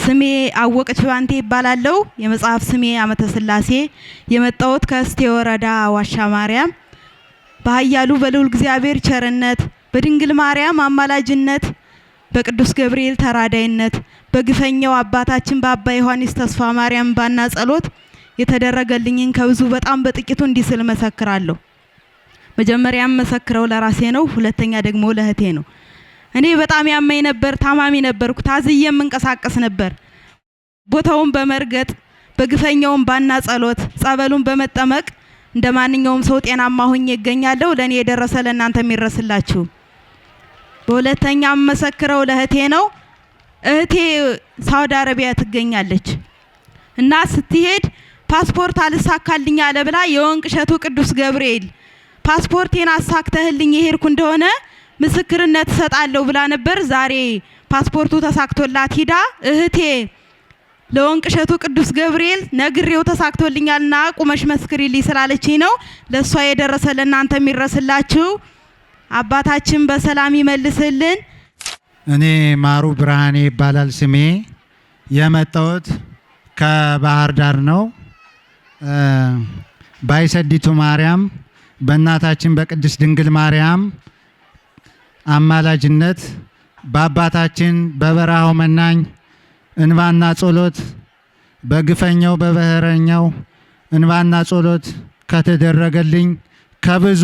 ስሜ አወቀች ባንቴ ይባላልው። የመጽሐፍ ስሜ አመተ ስላሴ። የመጣሁት ከእስቴ ወረዳ ዋሻ ማርያም በኃያሉ በልዑል እግዚአብሔር ቸርነት በድንግል ማርያም አማላጅነት በቅዱስ ገብርኤል ተራዳይነት በግፈኛው አባታችን በአባ ዮሐንስ ተስፋ ማርያም ባና ጸሎት የተደረገልኝን ከብዙ በጣም በጥቂቱ እንዲስል መሰክራለሁ። መጀመሪያ መሰክረው ለራሴ ነው፣ ሁለተኛ ደግሞ ለእህቴ ነው። እኔ በጣም ያመኝ ነበር፣ ታማሚ ነበርኩ። ታዝዬ መንቀሳቀስ ነበር። ቦታውን በመርገጥ በግፈኛውን ባና ጸሎት ጸበሉን በመጠመቅ እንደማንኛውም ሰው ጤናማ ሆኜ እገኛለሁ። ለኔ የደረሰ ለእናንተ የሚረስላችሁ። በሁለተኛ መሰክረው ለእህቴ ነው። እህቴ ሳውዲ አረቢያ ትገኛለች እና ስትሄድ ፓስፖርት አልሳካልኝ አለ ብላ የወንቅ እሸቱ ቅዱስ ገብርኤል ፓስፖርቴን አሳክተህልኝ የሄድኩ እንደሆነ ምስክርነት ሰጣለሁ ብላ ነበር። ዛሬ ፓስፖርቱ ተሳክቶላት ሂዳ እህቴ ለወንቅ እሸቱ ቅዱስ ገብርኤል ነግሬው ተሳክቶልኛልና ቁመሽ መስክሪልኝ ስላለችኝ ነው። ለሷ የደረሰ ለእናንተ የሚረስላችሁ። አባታችን በሰላም ይመልስልን። እኔ ማሩ ብርሃኔ ይባላል ስሜ። የመጣሁት ከባህር ዳር ነው። ባይሰዲቱ ማርያም በእናታችን በቅድስት ድንግል ማርያም አማላጅነት በአባታችን በበረሃው መናኝ እንባና ጸሎት በግፈኛው በበህረኛው እንባና ጸሎት ከተደረገልኝ ከብዙ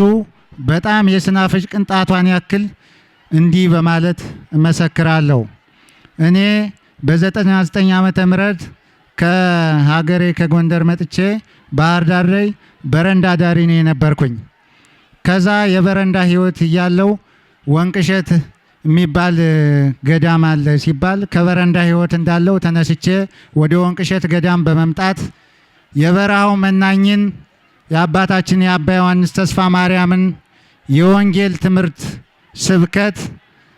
በጣም የስናፍጭ ቅንጣቷን ያክል እንዲህ በማለት እመሰክራለሁ። እኔ በ99 ዓመተ ምህረት ከሀገሬ ከጎንደር መጥቼ ባህር ዳር ላይ በረንዳ ዳሪ ነኝ ነበርኩኝ። ከዛ የበረንዳ ህይወት እያለው ወንቅ እሸት የሚባል ገዳም አለ ሲባል ከበረንዳ ህይወት እንዳለው ተነስቼ ወደ ወንቅ እሸት ገዳም በመምጣት የበረሃው መናኝን የአባታችን የአባ ዮሐንስ ተስፋ ማርያምን የወንጌል ትምህርት ስብከት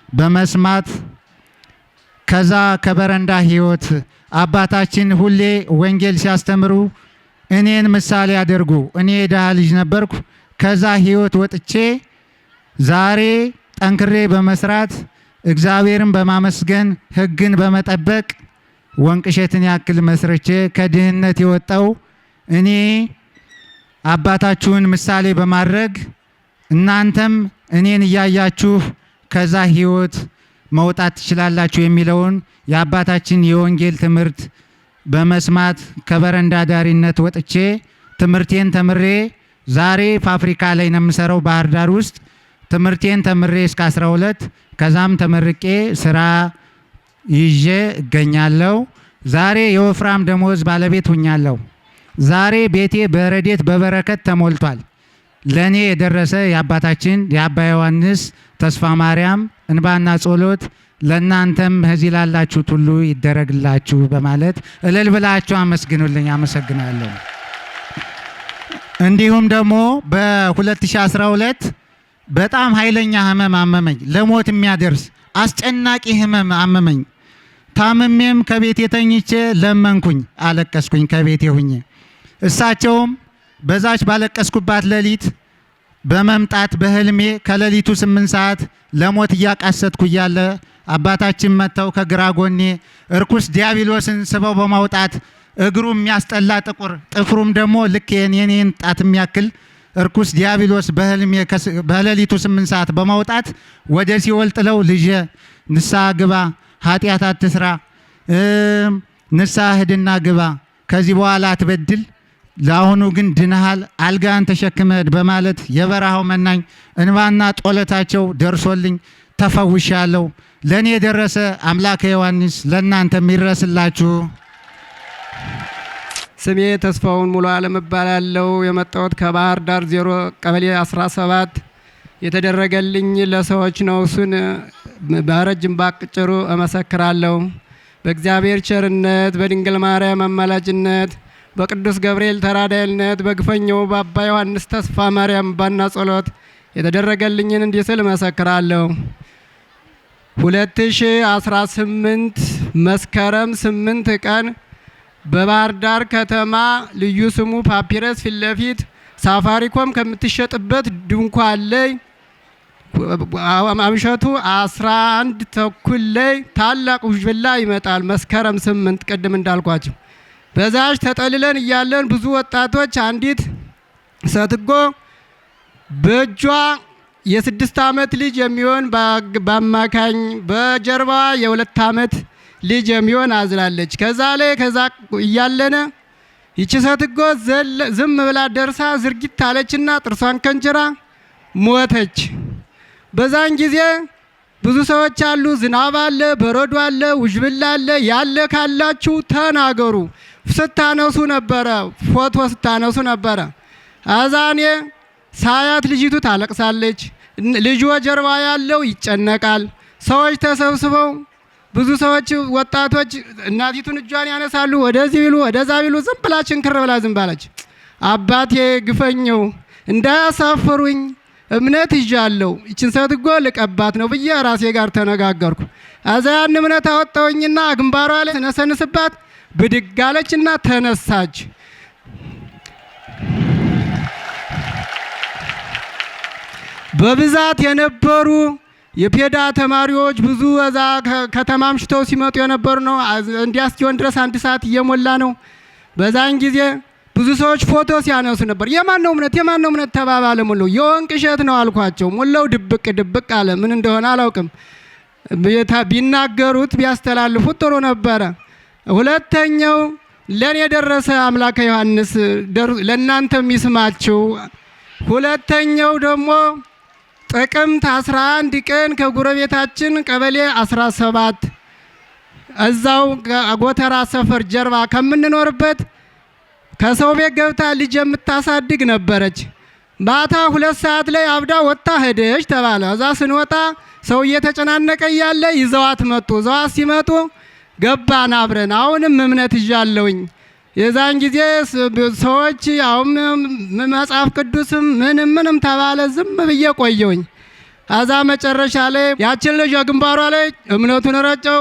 በመስማት ከዛ ከበረንዳ ህይወት አባታችን ሁሌ ወንጌል ሲያስተምሩ እኔን ምሳሌ ያደርጉ። እኔ የድሃ ልጅ ነበርኩ። ከዛ ህይወት ወጥቼ ዛሬ ጠንክሬ በመስራት እግዚአብሔርን በማመስገን ህግን በመጠበቅ ወንቅ እሸትን ያክል መስርቼ ከድህነት የወጣው እኔ አባታችሁን ምሳሌ በማድረግ እናንተም እኔን እያያችሁ ከዛ ህይወት መውጣት ትችላላችሁ የሚለውን የአባታችን የወንጌል ትምህርት በመስማት ከበረንዳ ዳሪነት ወጥቼ ትምህርቴን ተምሬ ዛሬ ፋብሪካ ላይ ነው የምሰራው ባህር ዳር ውስጥ። ትምህርቴን ተምሬ እስከ 12 ከዛም ተመርቄ ስራ ይዤ እገኛለሁ። ዛሬ የወፍራም ደሞዝ ባለቤት ሆኛለሁ። ዛሬ ቤቴ በረዴት በበረከት ተሞልቷል። ለኔ የደረሰ የአባታችን የአባ ዮሐንስ ተስፋ ማርያም እንባና ጸሎት ለእናንተም እዚህ ላላችሁት ሁሉ ይደረግላችሁ በማለት እልል ብላችሁ አመስግኑልኝ። አመሰግናለሁ። እንዲሁም ደግሞ በ2012 በጣም ኃይለኛ ህመም አመመኝ። ለሞት የሚያደርስ አስጨናቂ ህመም አመመኝ። ታምሜም ከቤቴ ተኝቼ ለመንኩኝ፣ አለቀስኩኝ ከቤቴ ሁኜ። እሳቸውም በዛች ባለቀስኩባት ሌሊት በመምጣት በህልሜ ከሌሊቱ 8 ሰዓት ለሞት እያቃሰትኩ እያለ አባታችን መጥተው ከግራ ጎኔ እርኩስ ዲያብሎስን ስበው በማውጣት እግሩ የሚያስጠላ ጥቁር ጥፍሩም ደግሞ ልክ የኔን ጣት የሚያክል እርኩስ ዲያብሎስ በህልሜ በሌሊቱ 8 ሰዓት በማውጣት ወደ ሲኦል ጥለው ልጄ ንስሐ ግባ፣ ኃጢአት አትስራ፣ ንስሐ ሂድና ግባ፣ ከዚህ በኋላ አትበድል፣ ለአሁኑ ግን ድነሃል፣ አልጋን ተሸክመህ በማለት የበረሃው መናኝ እንባና ጦለታቸው ደርሶልኝ ተፈውሻለሁ። ለኔ የደረሰ አምላከ ዮሐንስ ለእናንተ የሚረስላችሁ። ስሜ ተስፋውን ሙሉ ዓለም እባላለሁ። የመጣሁት ከባህር ዳር 0 ቀበሌ 17 የተደረገልኝ ለሰዎች ነው። እሱን በረጅም ባጭሩ እመሰክራለሁ። በእግዚአብሔር ቸርነት በድንግል ማርያም አማላጅነት በቅዱስ ገብርኤል ተራዳይነት በግፈኛው በአባ ዮሐንስ ተስፋ ማርያም ባና ጸሎት የተደረገልኝን እንዲህ ስል እመሰክራለሁ። 2018 መስከረም 8 ቀን በባህር ዳር ከተማ ልዩ ስሙ ፓፒረስ ፊት ለፊት ሳፋሪኮም ከምትሸጥበት ድንኳን ላይ አምሸቱ 11 ተኩል ላይ ታላቅ ውዥብላ ይመጣል። መስከረም 8 ቅድም እንዳልኳቸው በዛች ተጠልለን እያለን ብዙ ወጣቶች አንዲት ሰትጎ በእጇ የ6 ዓመት ልጅ የሚሆን በአማካኝ በጀርባ የ2 ዓመት ልጅ የሚሆን አዝላለች። ከዛ እያለነ ይቺ ሰትጎ ዝም ብላ ደርሳ ዝርጊት አለችና ጥርሷን ከንችራ ሞተች። በዛን ጊዜ ብዙ ሰዎች አሉ፣ ዝናብ አለ፣ በረዶ አለ፣ ውዥብላ አለ፣ ያለ ካላችሁ ተናገሩ። ስታነሱ ነበረ፣ ፎቶ ስታነሱ ነበረ። አዛኔ ሳያት ልጅቱ ታለቅሳለች፣ ልጇ ጀርባ ያለው ይጨነቃል። ሰዎች ተሰብስበው ብዙ ሰዎች ወጣቶች እናቲቱን እጇን ያነሳሉ፣ ወደዚህ ቢሉ ወደዛ ቢሉ ዝም ብላ ችንክር ብላ ዝም ባለች። አባቴ ግፈኘው እንዳያሳፍሩኝ እምነት ይዣለሁ፣ ይችን ሰትጎ ልቀባት ነው ብዬ ራሴ ጋር ተነጋገርኩ። አዛ ያን እምነት አወጣውኝና ግንባሯ ላይ ተነሰንስባት ብድግ አለችና ተነሳች። በብዛት የነበሩ የፔዳ ተማሪዎች ብዙ እዛ ከተማ አምሽተው ሲመጡ የነበሩ ነው። እንዲያስቲሆን ድረስ 1 ሰዓት እየሞላ ነው። በዛን ጊዜ ብዙ ሰዎች ፎቶ ሲያነሱ ነበር። የማን ነው እምነት ተባባለ። ሙሉ የወንቅ እሸት ነው አልኳቸው። ሙላው ድብቅ አለ። ምን እንደሆነ አላውቅም። ቢናገሩት ቢያስተላልፉት ጥሩ ነበረ። ሁለተኛው ለኔ የደረሰ አምላከ ዮሐንስ ለእናንተም ይስማችሁ። ሁለተኛው ደግሞ ጥቅምት 11 ቀን ከጉረቤታችን ቀበሌ 17 እዛው ጎተራ ሰፈር ጀርባ ከምንኖርበት ከሰው ቤት ገብታ ልጅ የምታሳድግ ነበረች። ማታ 2 ሰዓት ላይ አብዳ ወጣ ሄደች ተባለ። እዛ ስንወጣ ሰው እየተጨናነቀ እያለ ይዘዋት መጡ። ይዘዋት ሲመጡ ገባን አብረን። አሁንም እምነት ይዣለሁኝ። የዛን ጊዜ ሰዎች አሁን መጽሐፍ ቅዱስም ምንም ተባለ። ዝም ብዬ ቆየሁኝ። አዛ መጨረሻ ላይ ያችን ልጅ ግንባሯ ላይ እምነቱን ረጨው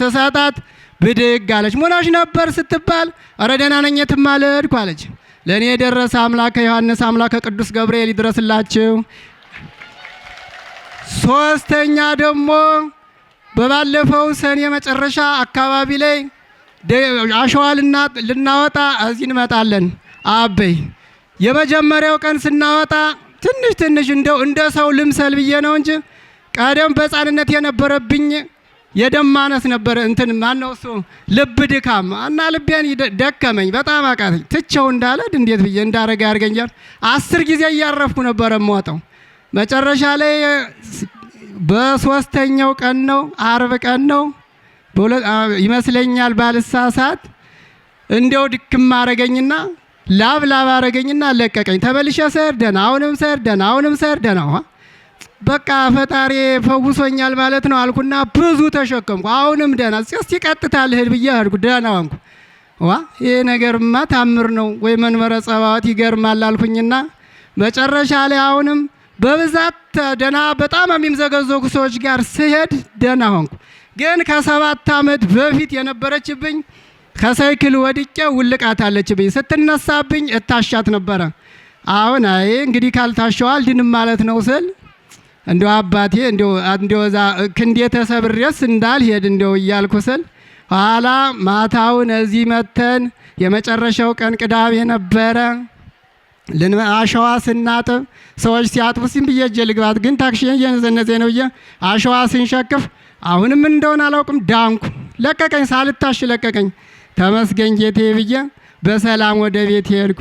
ሰሳታት ብድግ አለች። ሞናሽ ነበር ስትባል ኧረ ደህና ነኝ የትም አልሄድኩ አለች። ለእኔ የደረሰ አምላከ ዮሐንስ አምላከ ቅዱስ ገብርኤል ይድረስላችሁ። ሶስተኛ ደግሞ በባለፈው ሰኔ መጨረሻ አካባቢ ላይ አሸዋ ልናወጣ እዚህ እንመጣለን። አበይ የመጀመሪያው ቀን ስናወጣ ትንሽ እንደ ሰው ልምሰል ብዬ ነው እንጂ ቀደም በሕፃንነት የነበረብኝ የደም ማነስ ነበር። እንትን ማነው እሱ ልብ ድካም እና ልቤን ደከመኝ፣ በጣም አቃተኝ። ትቼው እንዳለድ እንዴት ብዬ እንዳረጋ ያርገኛል። 10 ጊዜ እያረፍኩ ነበር የምወጣው። መጨረሻ ላይ በ3ኛው ቀን ነው አርብ ቀን ነው ይመስለኛል ባልሳሳት እንደው ድክም አረገኝና ላብ አረገኝና ለቀቀኝ። ተመልሼ ስሄድ ደህና፣ አሁንም ስሄድ ደህና። በቃ ፈጣሪ ፈውሶኛል ማለት ነው አልኩና ብዙ ተሸከምኩ። አሁንም ደህና። እስቲ ቀጥታ ልሄድ ብዬ ሄድኩ፣ ደህና ሆንኩ። ይሄ ነገርማ ታምር ነው ወይ መንበረ ጸባዖት ይገርማል አልኩኝና መጨረሻ ላይ አሁንም በብዛት ደህና በጣም የሚምዘገዘጉ ሰዎች ጋር ስሄድ ደህና ሆንኩ። ግን ከ7 ዓመት በፊት የነበረችብኝ ከሳይክል ወድቄ ውልቃት አለችብኝ። ስትነሳብኝ እታሻት ነበረ። አሁን እንግዲህ ካልታሸዋል ድንም ማለት ነው ስል እንደው አባቴ እንደው ዛ ክንዴ ተሰብሬስ እንዳልሄድ እንደው እያልኩ ስል ኋላ ማታውን እዚህ መተን የመጨረሻው ቀን ቅዳሜ ነበረ። አሸዋ ስናጥብ ሰዎች ሲያጥቡ ሲም ብዬ እጄ ልግባት ግን ታክሲ እየነዘነዘ ነው ብዬ አሸዋ ስንሸክፍ አሁንም እንደሆነ አላውቅም ዳንኩ። ለቀቀኝ፣ ሳልታሽ ለቀቀኝ። ተመስገን ጌቴ ብዬ በሰላም ወደ ቤት ሄድኩ።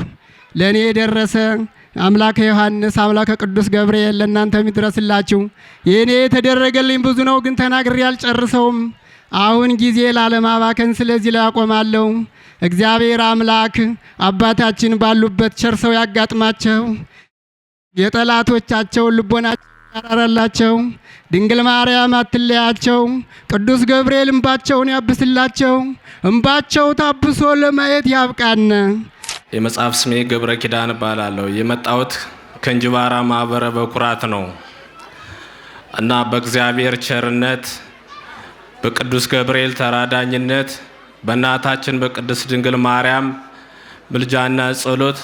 ለእኔ የደረሰ አምላከ ዮሐንስ አምላከ ቅዱስ ገብርኤል ለእናንተ የሚድረስላችሁ። የእኔ የተደረገልኝ ብዙ ነው፣ ግን ተናግሬ አልጨርሰውም። አሁን ጊዜ ላለማባከን ስለዚህ ላይ አቆማለሁ። እግዚአብሔር አምላክ አባታችን ባሉበት ቸር ሰው ያጋጥማቸው፣ የጠላቶቻቸውን ልቦናቸው ያራራላቸው፣ ድንግል ማርያም አትለያቸው፣ ቅዱስ ገብርኤል እንባቸውን ያብስላቸው፣ እንባቸው ታብሶ ለማየት ያብቃን። የመጽሐፍ ስሜ ገብረ ኪዳን እባላለሁ። የመጣሁት ከእንጅባራ ማህበረ በኩራት ነው እና በእግዚአብሔር ቸርነት በቅዱስ ገብርኤል ተራዳኝነት በእናታችን በቅድስት ድንግል ማርያም ምልጃና ጸሎት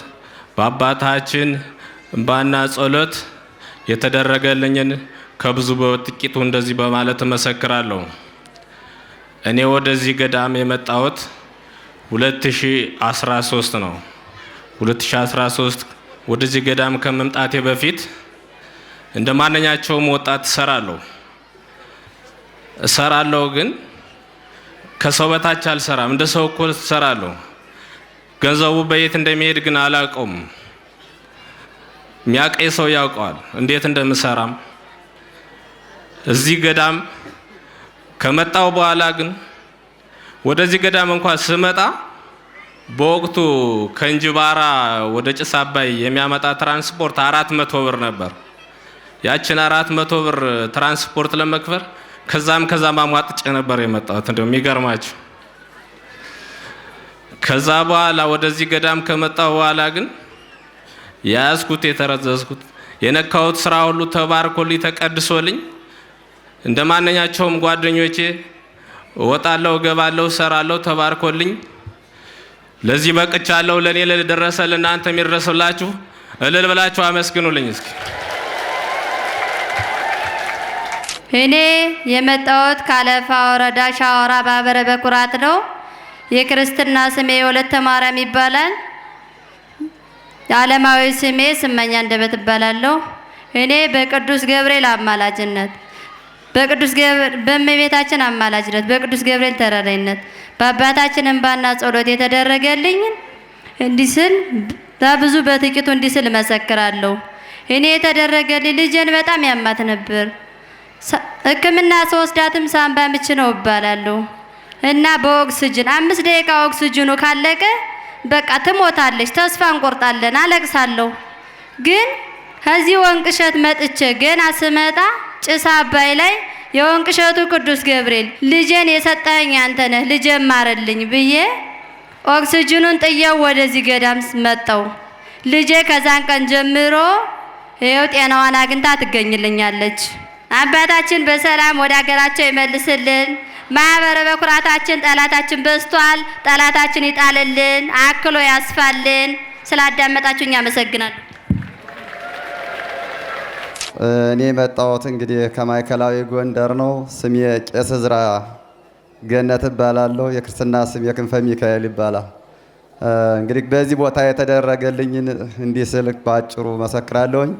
በአባታችን እንባና ጸሎት የተደረገልኝን ከብዙ በጥቂቱ እንደዚህ በማለት እመሰክራለሁ። እኔ ወደዚህ ገዳም የመጣሁት 2013 ነው። 2013 ወደዚህ ገዳም ከመምጣቴ በፊት እንደ ማንኛቸውም ወጣት እሰራለሁ ግን ከሰው በታች አልሰራም። እንደ ሰው እኮ እሰራለሁ። ገንዘቡ በየት እንደሚሄድ ግን አላውቀውም። የሚያውቀኝ ሰው ያውቀዋል እንዴት እንደምሰራም። እዚህ ገዳም ከመጣው በኋላ ግን ወደዚህ ገዳም እንኳን ስመጣ በወቅቱ ከእንጅባራ ወደ ጭስ አባይ የሚያመጣ ትራንስፖርት 400 ብር ነበር። ያችን 400 ብር ትራንስፖርት ለመክፈል ከዛም አሟጥጬ ነበር የመጣሁት። እንደው የሚገርማችሁ ከዛ በኋላ ወደዚህ ገዳም ከመጣው በኋላ ግን ያዝኩት የተረዘዝኩት የነካሁት ስራ ሁሉ ተባርኮልኝ ተቀድሶልኝ እንደ ማንኛቸውም ጓደኞቼ ወጣለሁ፣ ገባለሁ፣ ሰራለሁ ተባርኮልኝ ለዚህ በቅቻለሁ። ለኔ ለደረሰ ለእናንተ የሚደረስላችሁ እልል ብላችሁ አመስግኑልኝ እስኪ። እኔ የመጣሁት ካለፋ ወረዳ ሻወራ ማህበረ በኩራት ነው። የክርስትና ስሜ ወለተ ማርያም ይባላል። የዓለማዊ ስሜ ስመኛ እንደበት እባላለሁ። እኔ በቅዱስ ገብርኤል አማላጅነት በእመቤታችን አማላጅነት በቅዱስ ገብርኤል ተራዳኢነት በአባታችን እንባና ጸሎት የተደረገልኝ እንዲህ ስል በብዙ በጥቂቱ እንዲህ ስል እመሰክራለሁ። እኔ የተደረገልኝ ልጄን በጣም ያማት ነበር። ሕክምና ስወስዳትም ሳምባ ምች ነው እባላለሁ እና በኦክስጅን 5 ደቂቃ ኦክስጅኑ ካለቀ በቃ ትሞታለች። ተስፋ እንቆርጣለን። አለቅሳለሁ። ግን ከዚህ ወንቅሸት መጥቼ ገና ስመጣ ጭስ አባይ ላይ የወንቅሸቱ ቅዱስ ገብርኤል ልጄን የሰጠኸኝ አንተ ነህ፣ ልጄን ማረልኝ ብዬ ኦክስጅኑን ጥየው ወደዚህ ገዳም መጣው። ልጄ ከዛን ቀን ጀምሮ ይኸው ጤናዋን አግኝታ ትገኝልኛለች። አባታችን በሰላም ወደ ሀገራቸው ይመልስልን። ማህበረ በኩራታችን ጠላታችን በዝቷል። ጠላታችን ይጣልልን፣ አክሎ ያስፋልን። ስላዳመጣችሁኝ አመሰግናለሁ። እኔ የመጣሁት እንግዲህ ከማዕከላዊ ጎንደር ነው። ስሜ ቄስ ዕዝራ ገነት እባላለሁ። የክርስትና ስሜ ክንፈ ሚካኤል ይባላል። እንግዲህ በዚህ ቦታ የተደረገልኝን እንዲህ ስል ባጭሩ መሰክራለሁኝ።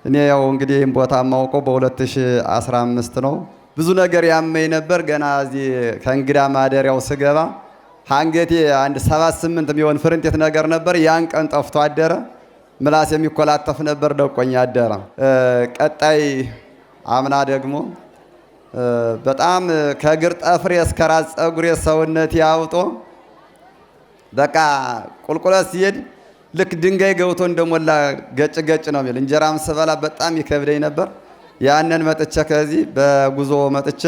እኔ ያው እንግዲህ ይህን ቦታ የማውቀው በ2015 ነው። ብዙ ነገር ያመኝ ነበር። ገና እዚህ ከእንግዳ ማደሪያው ስገባ አንገቴ አንድ 7-8 የሚሆን ፍርንጤት ነገር ነበር። ያን ቀን ጠፍቶ አደረ። ምላስ የሚኮላተፍ ነበር፣ ደቆኝ አደረ። ቀጣይ አምና ደግሞ በጣም ከእግር ጠፍሬ እስከ ራስ ፀጉሬ ሰውነት ያውጦ በቃ ቁልቁለት ሲሄድ ልክ ድንጋይ ገብቶ እንደሞላ ገጭ ገጭ ነው የሚል። እንጀራም ስበላ በጣም ይከብደኝ ነበር። ያንን መጥቼ ከዚህ በጉዞ መጥቼ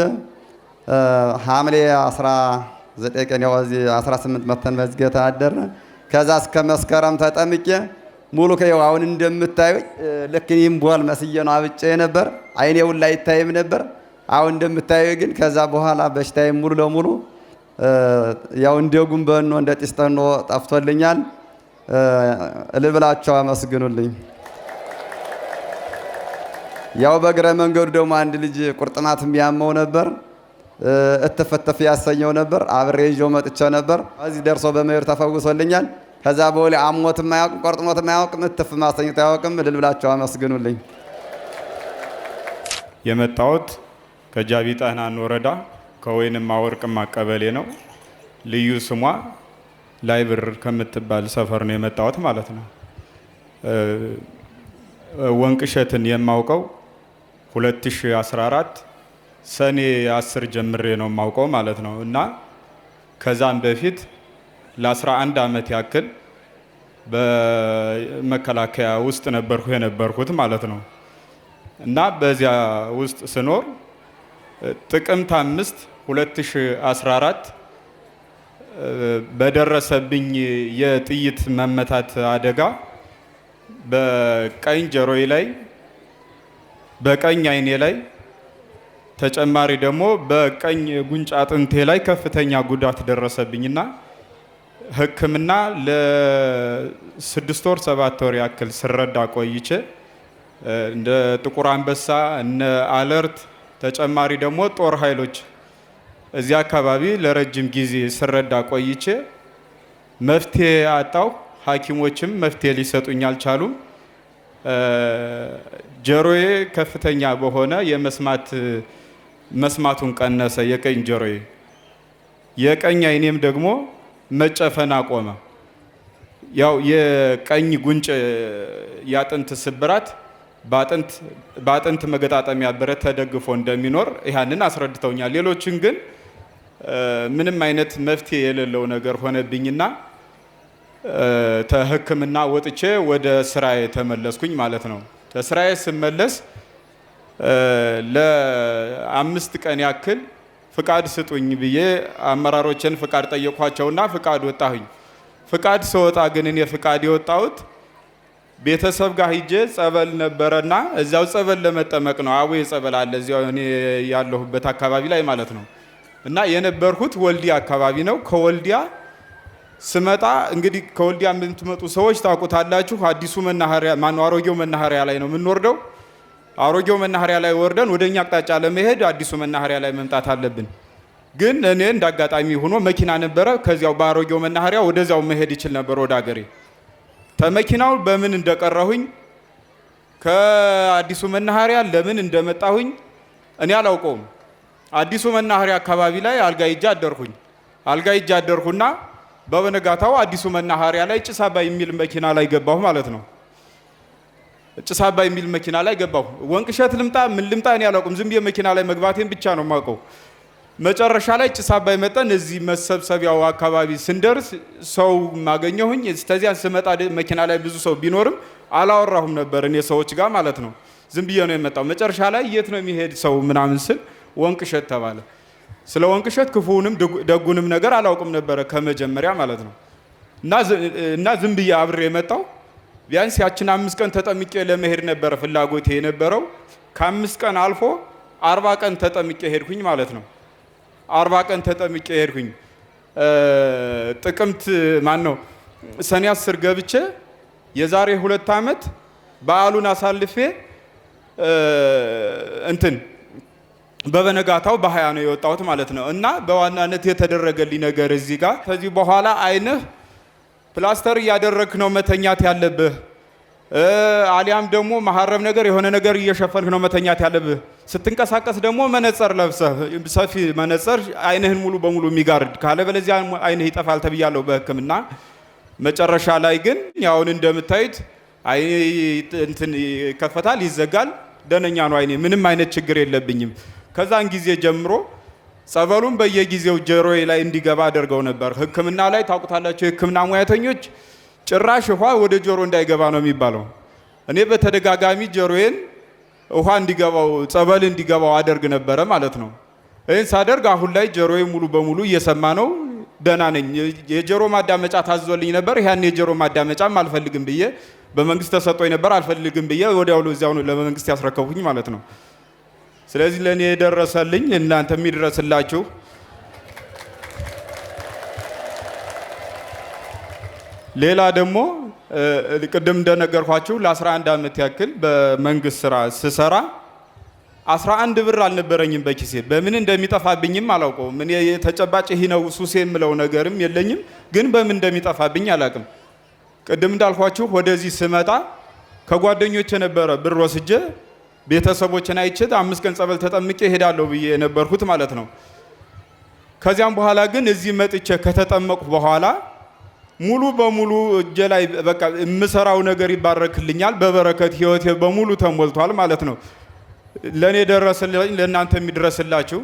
ሐምሌ 19 ቀን ያው እዚህ 18 መተን መዝገታ አደረ። ከዛ እስከ መስከረም ተጠምቄ ሙሉ ከየው አሁን እንደምታዩ ልክ ይምቦል መስዬ ነው አብጬ ነበር። አይኔ ሁላ አይታይም ነበር። አሁን እንደምታዩ ግን ከዛ በኋላ በሽታዬ ሙሉ ለሙሉ ያው እንደ ጉንበኖ እንደ ጢስጠኖ ጠፍቶልኛል። ልብላቸው አመስግኑልኝ። ያው በእግረ መንገዱ ደግሞ አንድ ልጅ ቁርጥማት የሚያመው ነበር፣ እትፍትፍ ያሰኘው ነበር። አብሬ ይዤው መጥቼ ነበር። እዚህ ደርሶ በመሄድ ተፈውሶልኛል። ከዛ በኋላ አሞት ማያውቅ ቆርጥሞት ማያውቅ እትፍ ማሰኘት አያውቅም። ልብላቸው አመስግኑልኝ። የመጣሁት ከጃቢ ጠህናን ወረዳ ከወይንማ ወርቅማ ቀበሌ ነው። ልዩ ስሟ ላይብር ከምትባል ሰፈር ነው የመጣሁት ማለት ነው። ወንቅሸትን የማውቀው 2014 ሰኔ 10 ጀምሬ ነው የማውቀው ማለት ነው። እና ከዛም በፊት ለ11 ዓመት ያክል በመከላከያ ውስጥ የነበርኩት ማለት ነው። እና በዚያ ውስጥ ስኖር ጥቅምት 5 2014 በደረሰብኝ የጥይት መመታት አደጋ በቀኝ ጆሮዬ ላይ በቀኝ አይኔ ላይ ተጨማሪ ደግሞ በቀኝ ጉንጭ አጥንቴ ላይ ከፍተኛ ጉዳት ደረሰብኝና ሕክምና ለ6 ወር 7 ወር ያክል ስረዳ ቆይቼ እንደ ጥቁር አንበሳ እነ አለርት ተጨማሪ ደግሞ ጦር ኃይሎች እዚህ አካባቢ ለረጅም ጊዜ ስረዳ ቆይቼ መፍትሄ አጣው። ሐኪሞችም መፍትሄ ሊሰጡኝ አልቻሉም። ጆሮዬ ከፍተኛ በሆነ መስማቱን ቀነሰ። የቀኝ ጆሮዬ የቀኝ አይኔም ደግሞ መጨፈን አቆመ። ያው የቀኝ ጉንጭ ያጥንት ስብራት በአጥንት መገጣጠሚያ ብረት ተደግፎ እንደሚኖር ያንን አስረድተውኛል። ሌሎችን ግን ምንም አይነት መፍትሄ የሌለው ነገር ሆነብኝና ተሕክምና ወጥቼ ወደ ስራዬ ተመለስኩኝ ማለት ነው። ከስራዬ ስመለስ ለ5 ቀን ያክል ፍቃድ ስጡኝ ብዬ አመራሮችን ፍቃድ ጠየኳቸውና ፍቃድ ወጣሁኝ። ፍቃድ ስወጣ ግን እኔ ፍቃድ የወጣሁት ቤተሰብ ጋር ሂጄ ጸበል ነበረና እዚያው ጸበል ለመጠመቅ ነው። አቡዬ ጸበል አለ እዚያው እኔ ያለሁበት አካባቢ ላይ ማለት ነው። እና የነበርኩት ወልዲያ አካባቢ ነው። ከወልዲያ ስመጣ እንግዲህ ከወልዲያ የምትመጡ ሰዎች ታውቁታላችሁ። አዲሱ መናኸሪያ ማነው አሮጌው መናኸሪያ ላይ ነው የምንወርደው። አሮጌው መናኸሪያ ላይ ወርደን ወደኛ አቅጣጫ ለመሄድ አዲሱ መናኸሪያ ላይ መምጣት አለብን። ግን እኔ እንዳጋጣሚ ሆኖ መኪና ነበረ። ከዚያው በአሮጌው መናኸሪያ ወደዚያው መሄድ ይችል ነበር ወደ ሀገሬ። ተመኪናው በምን እንደቀረሁኝ ከአዲሱ መናኸሪያ ለምን እንደመጣሁኝ እኔ አላውቀውም። አዲሱ መናኸሪያ አካባቢ ላይ አልጋ ይዤ አደርኩኝ። አልጋ ይዤ አደርኩና በበነጋታው አዲሱ መናኸሪያ ላይ ጭስ አባይ የሚል መኪና ላይ ገባሁ ማለት ነው። ጭስ አባይ የሚል መኪና ላይ ገባሁ። ወንቅሸት ልምጣ ምን ልምጣ እኔ አላውቅም። ዝም ብዬ መኪና ላይ መግባቴን ብቻ ነው የማውቀው። መጨረሻ ላይ ጭስ አባይ መጠን እዚህ መሰብሰቢያው አካባቢ ስንደርስ ሰው ማገኘሁኝ። እስከዚያ ስመጣ መኪና ላይ ብዙ ሰው ቢኖርም አላወራሁም ነበር እኔ ሰዎች ጋር ማለት ነው። ዝም ብዬ ነው የመጣው። መጨረሻ ላይ የት ነው የሚሄድ ሰው ምናምን ስል ወንቅሸት ተባለ። ስለ ወንቅሸት ክፉውንም ደጉንም ነገር አላውቅም ነበረ ከመጀመሪያ ማለት ነው። እና ዝም ብዬ አብሬ የመጣው ቢያንስ ያችን 5 ቀን ተጠምቄ ለመሄድ ነበረ ፍላጎቴ የነበረው። ከ5 ቀን አልፎ 40 ቀን ተጠምቄ ሄድኩኝ ማለት ነው። 40 ቀን ተጠምቄ ሄድኩኝ። ጥቅምት ሰኔ 10 ገብቼ የዛሬ 2 ዓመት በዓሉን አሳልፌ በበነጋታው በ20 ነው የወጣሁት ማለት ነው። እና በዋናነት የተደረገልኝ ነገር እዚህ ጋር ከዚህ በኋላ አይንህ ፕላስተር እያደረግክ ነው መተኛት ያለብህ፣ አሊያም ደግሞ መሐረም ነገር የሆነ ነገር እየሸፈንክ ነው መተኛት ያለብህ። ስትንቀሳቀስ ደግሞ መነጽር ለብሰህ ሰፊ መነጽር አይንህን ሙሉ በሙሉ የሚጋርድ ካለበለዚያ አይንህ ይጠፋል ተብያለሁ በሕክምና። መጨረሻ ላይ ግን ያውን እንደምታዩት አይኔ ይከፈታል፣ ይዘጋል። ደነኛ ነው አይኔ፣ ምንም አይነት ችግር የለብኝም። ከዛን ጊዜ ጀምሮ ጸበሉን በየጊዜው ጆሮዬ ላይ እንዲገባ አድርገው ነበር። ሕክምና ላይ ታውቁታላችሁ፣ የሕክምና ሙያተኞች ጭራሽ ውሃ ወደ ጆሮ እንዳይገባ ነው የሚባለው። እኔ በተደጋጋሚ ጆሮዬን ውሃ እንዲገባው ጸበል እንዲገባው አደርግ ነበረ ማለት ነው። ይህን ሳደርግ አሁን ላይ ጆሮዬ ሙሉ በሙሉ እየሰማ ነው፣ ደህና ነኝ። የጆሮ ማዳመጫ ታዝዞልኝ ነበር። ያን የጆሮ ማዳመጫም አልፈልግም ብዬ በመንግስት ተሰጥቶኝ ነበር። አልፈልግም ብዬ ወዲያውኑ እዚያው ለመንግስት ያስረከብኩኝ ማለት ነው። ስለዚህ ለእኔ የደረሰልኝ እናንተ የሚደረስላችሁ። ሌላ ደግሞ ቅድም እንደነገርኳችሁ ለ11 ዓመት ያክል በመንግስት ስራ ስሰራ 11 ብር አልነበረኝም በኪሴ። በምን እንደሚጠፋብኝም አላውቀውም። እኔ የተጨባጭ ይህ ነው ሱሴ የምለው ነገርም የለኝም፣ ግን በምን እንደሚጠፋብኝ አላውቅም። ቅድም እንዳልኳችሁ ወደዚህ ስመጣ ከጓደኞች የነበረ ብር ወስጄ ቤተሰቦችን አይቼ 5 ቀን ጸበል ተጠምቄ እሄዳለሁ ብዬ የነበርኩት ማለት ነው። ከዚያም በኋላ ግን እዚህ መጥቼ ከተጠመቅሁ በኋላ ሙሉ በሙሉ እጄ ላይ በቃ የምሰራው ነገር ይባረክልኛል። በበረከት ህይወቴ በሙሉ ተሞልቷል ማለት ነው። ለኔ ደረሰልኝ፣ ለእናንተ የሚድረስላችሁ።